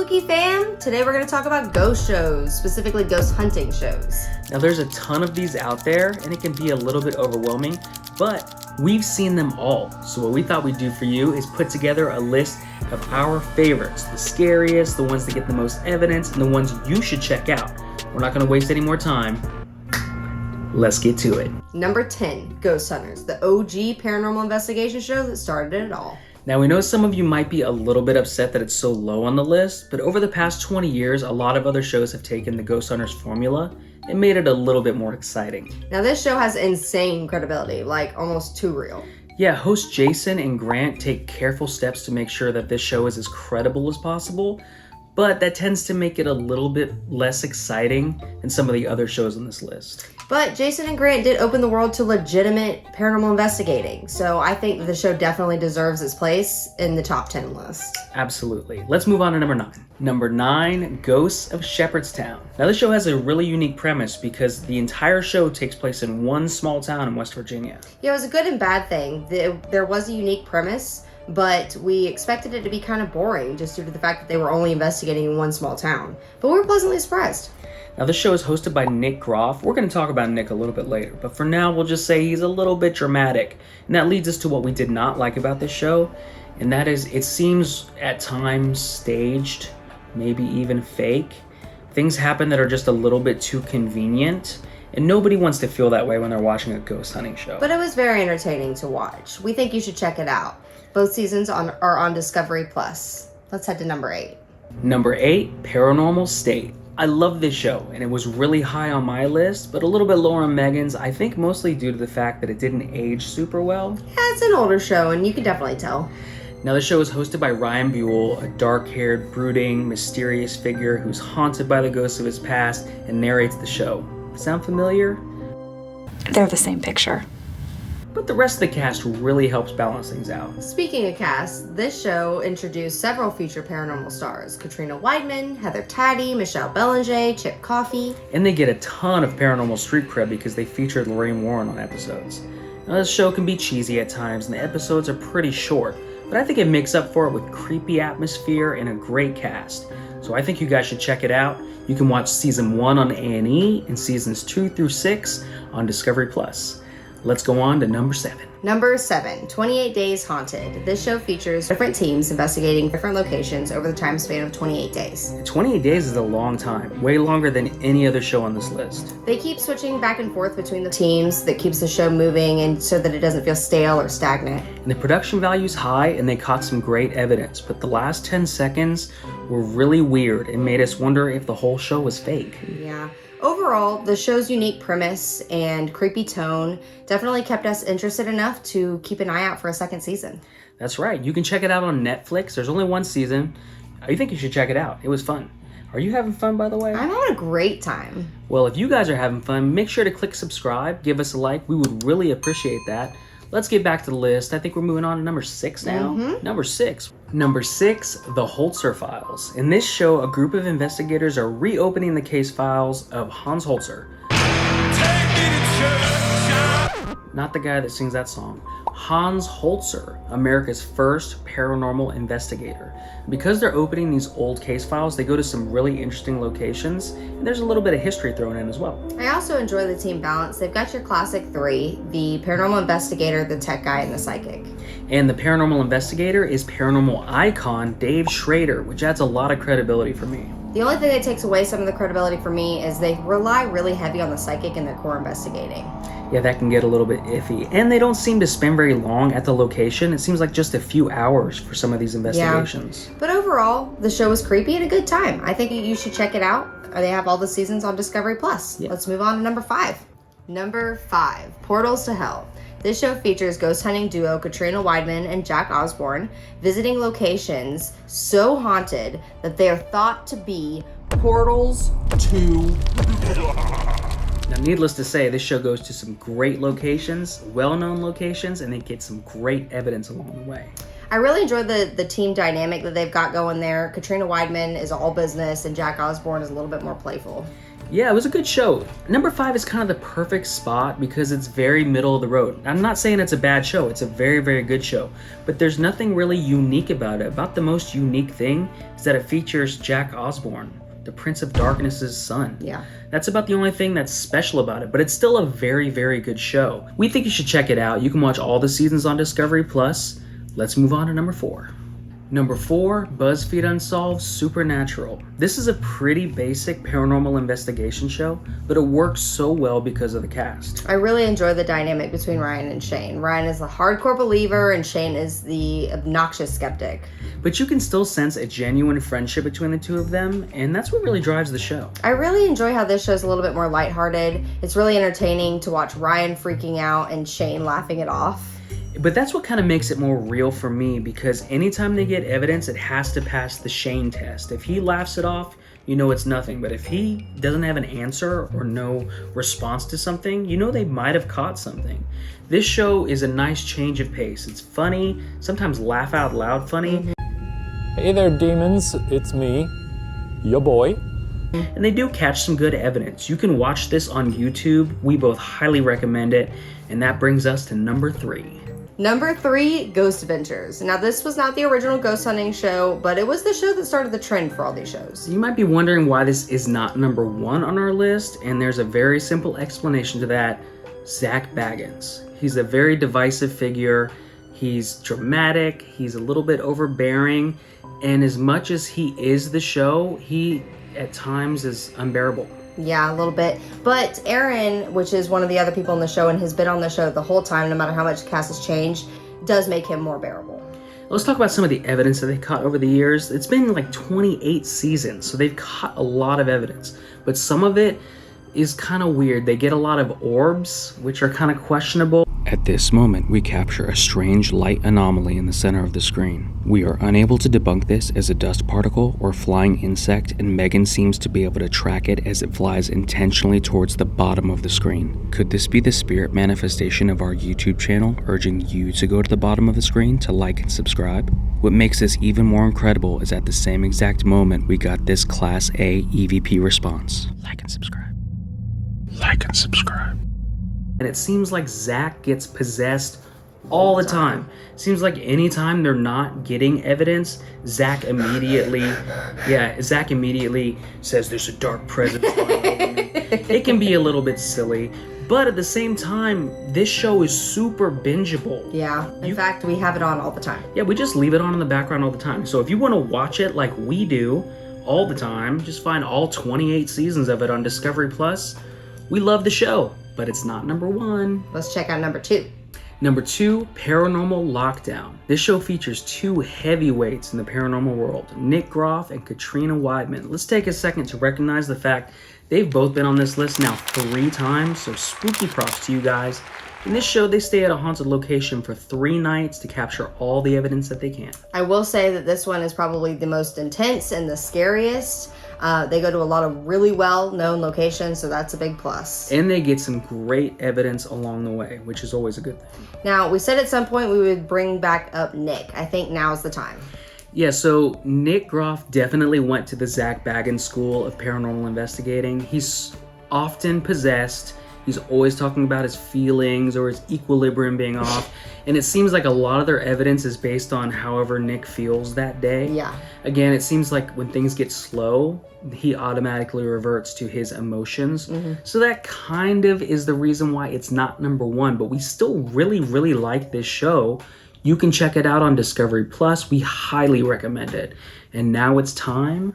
spooky fam? Today we're going to talk about ghost shows, specifically ghost hunting shows. Now there's a ton of these out there and it can be a little bit overwhelming, but we've seen them all. So what we thought we'd do for you is put together a list of our favorites, the scariest, the ones that get the most evidence, and the ones you should check out. We're not going to waste any more time. Let's get to it. Number 10, Ghost Hunters, the OG paranormal investigation show that started it all. Now we know some of you might be a little bit upset that it's so low on the list, but over the past 20 years, a lot of other shows have taken the Ghost Hunters formula and made it a little bit more exciting. Now this show has insane credibility, like almost too real. Yeah, hosts Jason and Grant take careful steps to make sure that this show is as credible as possible, but that tends to make it a little bit less exciting than some of the other shows on this list. But Jason and Grant did open the world to legitimate paranormal investigating, so I think that the show definitely deserves its place in the top 10 list. Absolutely. Let's move on to number 9. Number 9, Ghosts of Shepherdstown. Now this show has a really unique premise because the entire show takes place in one small town in West Virginia. Yeah, it was a good and bad thing. There was a unique premise, but we expected it to be kind of boring just due to the fact that they were only investigating in one small town. But we were pleasantly surprised. Now this show is hosted by Nick Groff. We're going to talk about Nick a little bit later, but for now we'll just say he's a little bit dramatic. And that leads us to what we did not like about this show, and that is it seems at times staged, maybe even fake. Things happen that are just a little bit too convenient, and nobody wants to feel that way when they're watching a ghost hunting show. But it was very entertaining to watch. We think you should check it out. Both seasons are on Discovery Plus. Let's head to number 8. Number 8, Paranormal State. I love this show, and it was really high on my list, but a little bit lower on Megan's, I think mostly due to the fact that it didn't age super well. Yeah, it's an older show, and you can definitely tell. Now, the show is hosted by Ryan Buell, a dark-haired, brooding, mysterious figure who's haunted by the ghosts of his past and narrates the show. Sound familiar? They're the same picture. But the rest of the cast really helps balance things out. Speaking of cast, this show introduced several future paranormal stars. Katrina Weidman, Heather Taddy, Michelle Belanger, Chip Coffey. And they get a ton of paranormal street cred because they featured Lorraine Warren on episodes. Now, this show can be cheesy at times and the episodes are pretty short, but I think it makes up for it with creepy atmosphere and a great cast. So I think you guys should check it out. You can watch season 1 on A&E and seasons 2 through 6 on Discovery Plus. Let's go on to number 7. Number 7, 28 Days Haunted. This show features different teams investigating different locations over the time span of 28 days. 28 days is a long time, way longer than any other show on this list. They keep switching back and forth between the teams that keeps the show moving and so that it doesn't feel stale or stagnant. And the production value's high and they caught some great evidence, but the last 10 seconds were really weird and made us wonder if the whole show was fake. Yeah. Overall, the show's unique premise and creepy tone definitely kept us interested enough to keep an eye out for a second season. That's right. You can check it out on Netflix. There's only one season. I think you should check it out. It was fun. Are you having fun, by the way? I'm having a great time. Well, if you guys are having fun, make sure to click subscribe, give us a like. We would really appreciate that. Let's get back to the list. I think we're moving on to number 6 now. Number 6. Number 6, The Holzer Files. In this show, a group of investigators are reopening the case files of Hans Holzer. Not the guy that sings that song. Hans Holzer, America's first paranormal investigator. Because they're opening these old case files, they go to some really interesting locations, and there's a little bit of history thrown in as well. I also enjoy the team balance. They've got your classic 3, the paranormal investigator, the tech guy, and the psychic. And the paranormal investigator is paranormal icon Dave Schrader, which adds a lot of credibility for me. The only thing that takes away some of the credibility for me is they rely really heavy on the psychic in their core investigating. Yeah, that can get a little bit iffy. And they don't seem to spend very long at the location. It seems like just a few hours for some of these investigations. Yeah. But overall, the show was creepy and a good time. I think you should check it out. They have all the seasons on Discovery Plus. Yeah. Let's move on to number 5. Number 5, Portals to Hell. This show features ghost hunting duo Katrina Weidman and Jack Osborne visiting locations so haunted that they are thought to be portals to... Now, needless to say, this show goes to some great locations, well-known locations, and they get some great evidence along the way. I really enjoyed the team dynamic that they've got going there. Katrina Weidman is all business, and Jack Osborne is a little bit more playful. Yeah, it was a good show. Number 5 is kind of the perfect spot because it's very middle of the road. I'm not saying it's a bad show. It's a very, very good show. But there's nothing really unique about it. About the most unique thing is that it features Jack Osbourne, the Prince of Darkness's son. Yeah. That's about the only thing that's special about it, but it's still a very, very good show. We think you should check it out. You can watch all the seasons on Discovery Plus. Let's move on to number 4. Number 4, Buzzfeed Unsolved Supernatural. This is a pretty basic paranormal investigation show, but it works so well because of the cast. I really enjoy the dynamic between Ryan and Shane. Ryan is the hardcore believer and Shane is the obnoxious skeptic. But you can still sense a genuine friendship between the two of them, and that's what really drives the show. I really enjoy how this show's a little bit more lighthearted. It's really entertaining to watch Ryan freaking out and Shane laughing it off. But that's what kind of makes it more real for me, because anytime they get evidence, it has to pass the Shane test. If he laughs it off, you know it's nothing. But if he doesn't have an answer or no response to something, you know they might have caught something. This show is a nice change of pace. It's funny, sometimes laugh out loud funny. Hey there, demons. It's me, your boy. And they do catch some good evidence. You can watch this on YouTube. We both highly recommend it. And that brings us to number 3. Number 3, Ghost Adventures. Now, this was not the original ghost hunting show, but it was the show that started the trend for all these shows. You might be wondering why this is not number 1 on our list, and there's a very simple explanation to that. Zach Baggins. He's a very divisive figure. He's dramatic. He's a little bit overbearing. And as much as he is the show, he at times is unbearable. Yeah, a little bit. But Aaron, which is one of the other people in the show and has been on the show the whole time, no matter how much the cast has changed, does make him more bearable. Let's talk about some of the evidence that they caught over the years. It's been like 28 seasons, so they've caught a lot of evidence. But some of it is kind of weird. They get a lot of orbs, which are kind of questionable. At this moment, we capture a strange light anomaly in the center of the screen. We are unable to debunk this as a dust particle or flying insect, and Megan seems to be able to track it as it flies intentionally towards the bottom of the screen. Could this be the spirit manifestation of our YouTube channel, urging you to go to the bottom of the screen to like and subscribe? What makes this even more incredible is at the same exact moment we got this Class A EVP response. Like and subscribe. Like and subscribe. And it seems like Zach gets possessed all the time. Seems like anytime they're not getting evidence, Zach immediately says there's a dark presence over me. It can be a little bit silly, but at the same time, this show is super bingeable. Yeah, in fact, we have it on all the time. Yeah, we just leave it on in the background all the time. So if you want to watch it like we do all the time, just find all 28 seasons of it on Discovery Plus. We love the show, but it's not number 1. Let's check out number 2. Number 2, Paranormal Lockdown. This show features 2 heavyweights in the paranormal world, Nick Groff and Katrina Weidman. Let's take a second to recognize the fact they've both been on this list now 3 times, so spooky props to you guys. In this show, they stay at a haunted location for 3 nights to capture all the evidence that they can. I will say that this one is probably the most intense and the scariest. They go to a lot of really well-known locations, so that's a big plus. And they get some great evidence along the way, which is always a good thing. Now, we said at some point we would bring back up Nick. I think now's the time. Yeah, so Nick Groff definitely went to the Zach Baggins School of Paranormal Investigating. He's often possessed. He's always talking about his feelings or his equilibrium being off. And it seems like a lot of their evidence is based on however Nick feels that day. Yeah. Again, it seems like when things get slow, he automatically reverts to his emotions. So that kind of is the reason why it's not number 1. But we still really, really like this show. You can check it out on Discovery Plus. We highly recommend it. And now it's time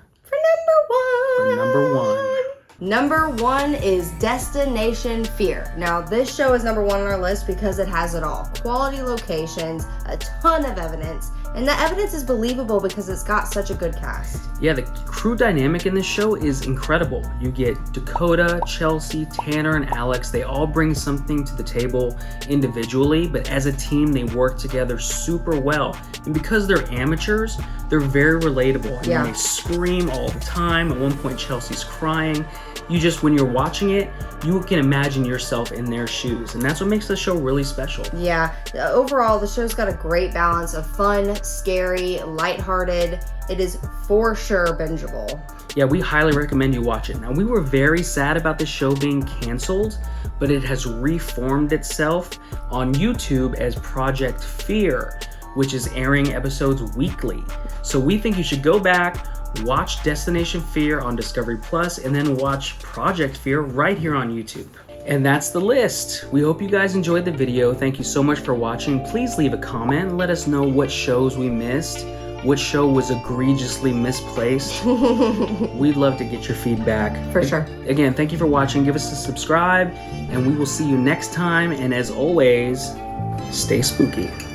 For number 1. Number 1 is Destination Fear. Now, this show is number 1 on our list because it has it all. Quality locations, a ton of evidence, and the evidence is believable because it's got such a good cast. Yeah, the crew dynamic in this show is incredible. You get Dakota, Chelsea, Tanner, and Alex. They all bring something to the table individually, but as a team, they work together super well. And because they're amateurs, they're very relatable. I mean, they scream all the time. At one point, Chelsea's crying. When you're watching it, you can imagine yourself in their shoes. And that's what makes the show really special. Yeah, overall, the show's got a great balance of fun, scary, lighthearted. It is for sure bingeable. Yeah, we highly recommend you watch it. Now, we were very sad about this show being canceled, but it has reformed itself on YouTube as Project Fear, which is airing episodes weekly. So we think you should go back, watch Destination Fear on Discovery Plus, and then watch Project Fear right here on YouTube. And that's the list. We hope you guys enjoyed the video. Thank you so much for watching. Please leave a comment and let us know what shows we missed, what show was egregiously misplaced. We'd love to get your feedback. For sure. Again, thank you for watching. Give us a subscribe, and we will see you next time. And as always, stay spooky.